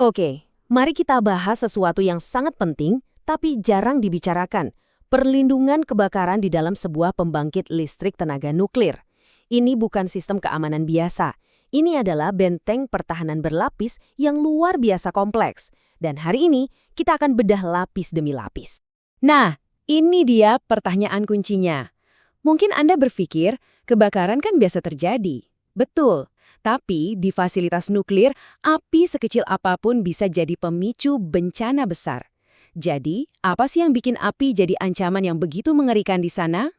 Oke, mari kita bahas sesuatu yang sangat penting tapi jarang dibicarakan. Perlindungan kebakaran di dalam sebuah pembangkit listrik tenaga nuklir. Ini bukan sistem keamanan biasa. Ini adalah benteng pertahanan berlapis yang luar biasa kompleks. Dan hari ini kita akan bedah lapis demi lapis. Nah, ini dia pertanyaan kuncinya. Mungkin Anda berpikir kebakaran kan biasa terjadi. Betul. Tapi di fasilitas nuklir, api sekecil apapun bisa jadi pemicu bencana besar. Jadi, apa sih yang bikin api jadi ancaman yang begitu mengerikan di sana?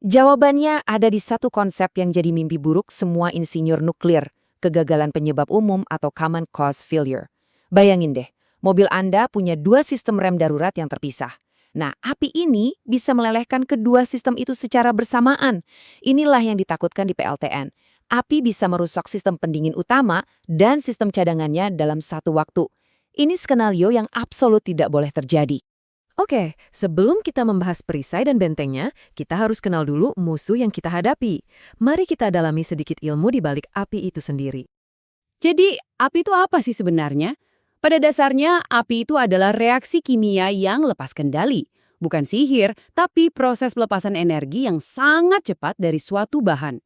Jawabannya ada di satu konsep yang jadi mimpi buruk semua insinyur nuklir, kegagalan penyebab umum atau common cause failure. Bayangin deh, mobil Anda punya dua sistem rem darurat yang terpisah. Nah, api ini bisa melelehkan kedua sistem itu secara bersamaan. Inilah yang ditakutkan di PLTN. Api bisa merusak sistem pendingin utama dan sistem cadangannya dalam satu waktu. Ini skenario yang absolut tidak boleh terjadi. Oke, sebelum kita membahas perisai dan bentengnya, kita harus kenal dulu musuh yang kita hadapi. Mari kita dalami sedikit ilmu di balik api itu sendiri. Jadi, api itu apa sih sebenarnya? Pada dasarnya, api itu adalah reaksi kimia yang lepas kendali. Bukan sihir, tapi proses pelepasan energi yang sangat cepat dari suatu bahan.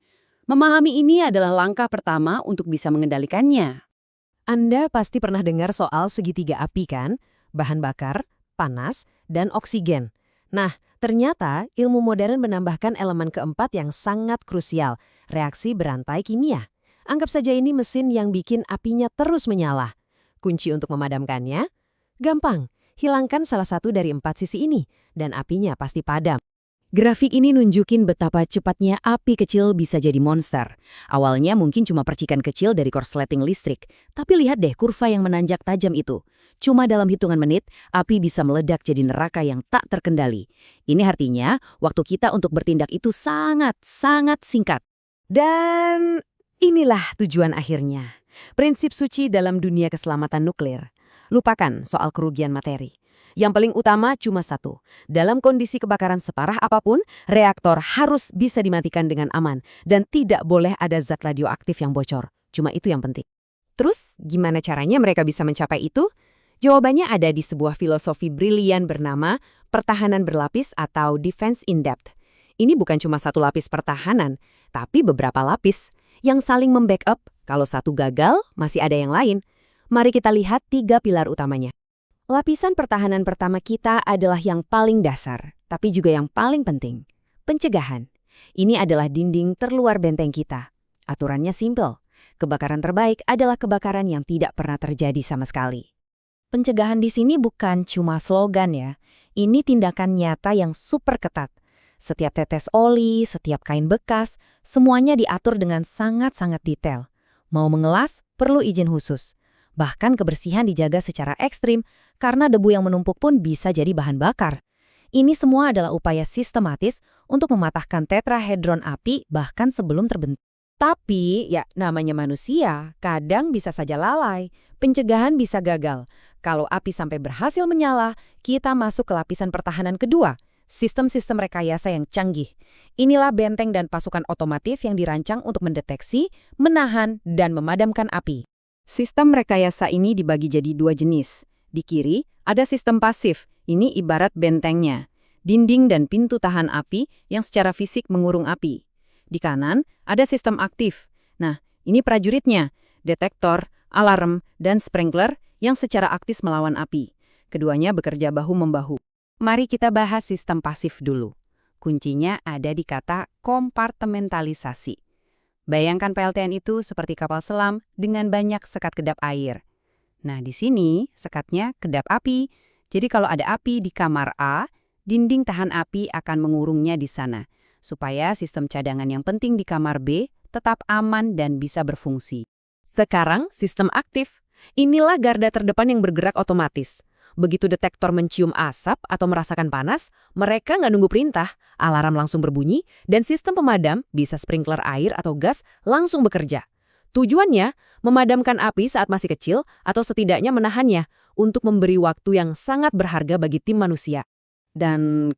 Memahami ini adalah langkah pertama untuk bisa mengendalikannya. Anda pasti pernah dengar soal segitiga api kan? Bahan bakar, panas, dan oksigen. Nah, ternyata ilmu modern menambahkan elemen keempat yang sangat krusial, reaksi berantai kimia. Anggap saja ini mesin yang bikin apinya terus menyala. Kunci untuk memadamkannya? Gampang, hilangkan salah satu dari empat sisi ini, dan apinya pasti padam. Grafik ini nunjukin betapa cepatnya api kecil bisa jadi monster. Awalnya mungkin cuma percikan kecil dari korsleting listrik, tapi lihat deh kurva yang menanjak tajam itu. Cuma dalam hitungan menit, api bisa meledak jadi neraka yang tak terkendali. Ini artinya, waktu kita untuk bertindak itu sangat singkat. Dan inilah tujuan akhirnya. Prinsip suci dalam dunia keselamatan nuklir. Lupakan soal kerugian materi. Yang paling utama cuma satu. Dalam kondisi kebakaran separah apapun, reaktor harus bisa dimatikan dengan aman dan tidak boleh ada zat radioaktif yang bocor. Cuma itu yang penting. Terus, gimana caranya mereka bisa mencapai itu? Jawabannya ada di sebuah filosofi brilian bernama pertahanan berlapis atau defense in depth. Ini bukan cuma satu lapis pertahanan, tapi beberapa lapis yang saling membackup. Kalau satu gagal, masih ada yang lain. Mari kita lihat 3 pilar utamanya. Lapisan pertahanan pertama kita adalah yang paling dasar, tapi juga yang paling penting. Pencegahan. Ini adalah dinding terluar benteng kita. Aturannya simpel. Kebakaran terbaik adalah kebakaran yang tidak pernah terjadi sama sekali. Pencegahan di sini bukan cuma slogan ya. Ini tindakan nyata yang super ketat. Setiap tetes oli, setiap kain bekas, semuanya diatur dengan sangat-sangat detail. Mau mengelas, perlu izin khusus. Bahkan kebersihan dijaga secara ekstrim karena debu yang menumpuk pun bisa jadi bahan bakar. Ini semua adalah upaya sistematis untuk mematahkan tetrahedron api bahkan sebelum terbentuk. Tapi, ya namanya manusia, kadang bisa saja lalai. Pencegahan bisa gagal. Kalau api sampai berhasil menyala, kita masuk ke lapisan pertahanan kedua, sistem-sistem rekayasa yang canggih. Inilah benteng dan pasukan otomatif yang dirancang untuk mendeteksi, menahan, dan memadamkan api. Sistem rekayasa ini dibagi jadi dua jenis. Di kiri, ada sistem pasif, ini ibarat bentengnya. Dinding dan pintu tahan api yang secara fisik mengurung api. Di kanan, ada sistem aktif. Nah, ini prajuritnya, detektor, alarm, dan sprinkler yang secara aktif melawan api. Keduanya bekerja bahu-membahu. Mari kita bahas sistem pasif dulu. Kuncinya ada di kata kompartementalisasi. Bayangkan PLTN itu seperti kapal selam dengan banyak sekat kedap air. Nah, di sini sekatnya kedap api. Jadi kalau ada api di kamar A, dinding tahan api akan mengurungnya di sana, supaya sistem cadangan yang penting di kamar B tetap aman dan bisa berfungsi. Sekarang, sistem aktif. Inilah garda terdepan yang bergerak otomatis. Begitu detektor mencium asap atau merasakan panas, mereka nggak nunggu perintah, alarm langsung berbunyi, dan sistem pemadam, bisa sprinkler air atau gas, langsung bekerja. Tujuannya, memadamkan api saat masih kecil atau setidaknya menahannya untuk memberi waktu yang sangat berharga bagi tim manusia. Dan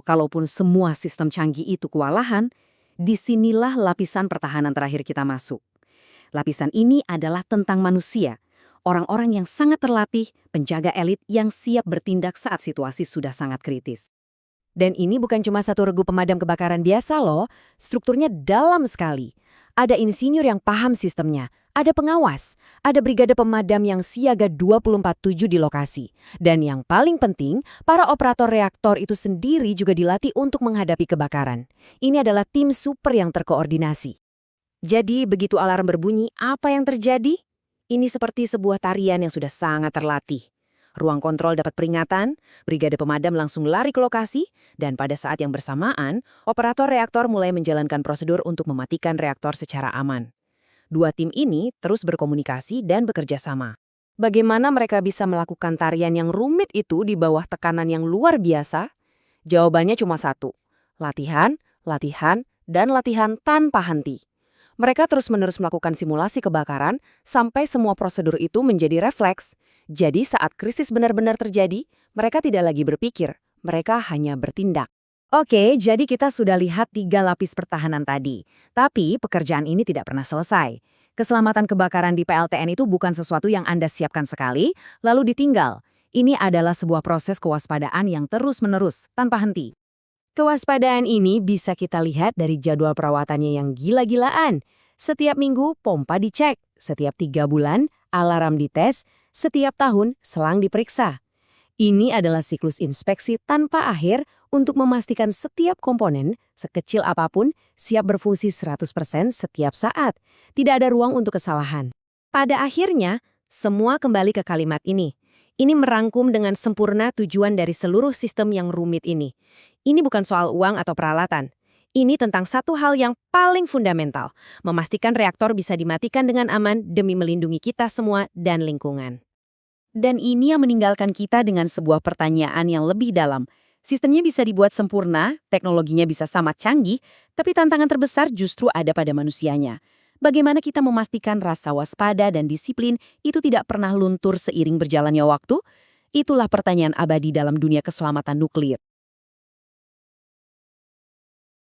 kalaupun semua sistem canggih itu kewalahan, disinilah lapisan pertahanan terakhir kita masuk. Lapisan ini adalah tentang manusia. Orang-orang yang sangat terlatih, penjaga elit yang siap bertindak saat situasi sudah sangat kritis. Dan ini bukan cuma satu regu pemadam kebakaran biasa loh, strukturnya dalam sekali. Ada insinyur yang paham sistemnya, ada pengawas, ada brigade pemadam yang siaga 24/7 di lokasi. Dan yang paling penting, para operator reaktor itu sendiri juga dilatih untuk menghadapi kebakaran. Ini adalah tim super yang terkoordinasi. Jadi begitu alarm berbunyi, apa yang terjadi? Ini seperti sebuah tarian yang sudah sangat terlatih. Ruang kontrol dapat peringatan, brigade pemadam langsung lari ke lokasi, dan pada saat yang bersamaan, operator reaktor mulai menjalankan prosedur untuk mematikan reaktor secara aman. Dua tim ini terus berkomunikasi dan bekerja sama. Bagaimana mereka bisa melakukan tarian yang rumit itu di bawah tekanan yang luar biasa? Jawabannya cuma satu, latihan, latihan, dan latihan tanpa henti. Mereka terus-menerus melakukan simulasi kebakaran sampai semua prosedur itu menjadi refleks. Jadi saat krisis benar-benar terjadi, mereka tidak lagi berpikir, mereka hanya bertindak. Oke, jadi kita sudah lihat 3 lapis pertahanan tadi. Tapi pekerjaan ini tidak pernah selesai. Keselamatan kebakaran di PLTN itu bukan sesuatu yang Anda siapkan sekali, lalu ditinggal. Ini adalah sebuah proses kewaspadaan yang terus-menerus, tanpa henti. Kewaspadaan ini bisa kita lihat dari jadwal perawatannya yang gila-gilaan. Setiap minggu, pompa dicek. Setiap 3 bulan, alarm dites. Setiap tahun, selang diperiksa. Ini adalah siklus inspeksi tanpa akhir untuk memastikan setiap komponen, sekecil apapun, siap berfungsi 100% setiap saat. Tidak ada ruang untuk kesalahan. Pada akhirnya, semua kembali ke kalimat ini. Ini merangkum dengan sempurna tujuan dari seluruh sistem yang rumit ini. Ini bukan soal uang atau peralatan. Ini tentang satu hal yang paling fundamental, memastikan reaktor bisa dimatikan dengan aman demi melindungi kita semua dan lingkungan. Dan ini yang meninggalkan kita dengan sebuah pertanyaan yang lebih dalam. Sistemnya bisa dibuat sempurna, teknologinya bisa sangat canggih, tapi tantangan terbesar justru ada pada manusianya. Bagaimana kita memastikan rasa waspada dan disiplin itu tidak pernah luntur seiring berjalannya waktu? Itulah pertanyaan abadi dalam dunia keselamatan nuklir.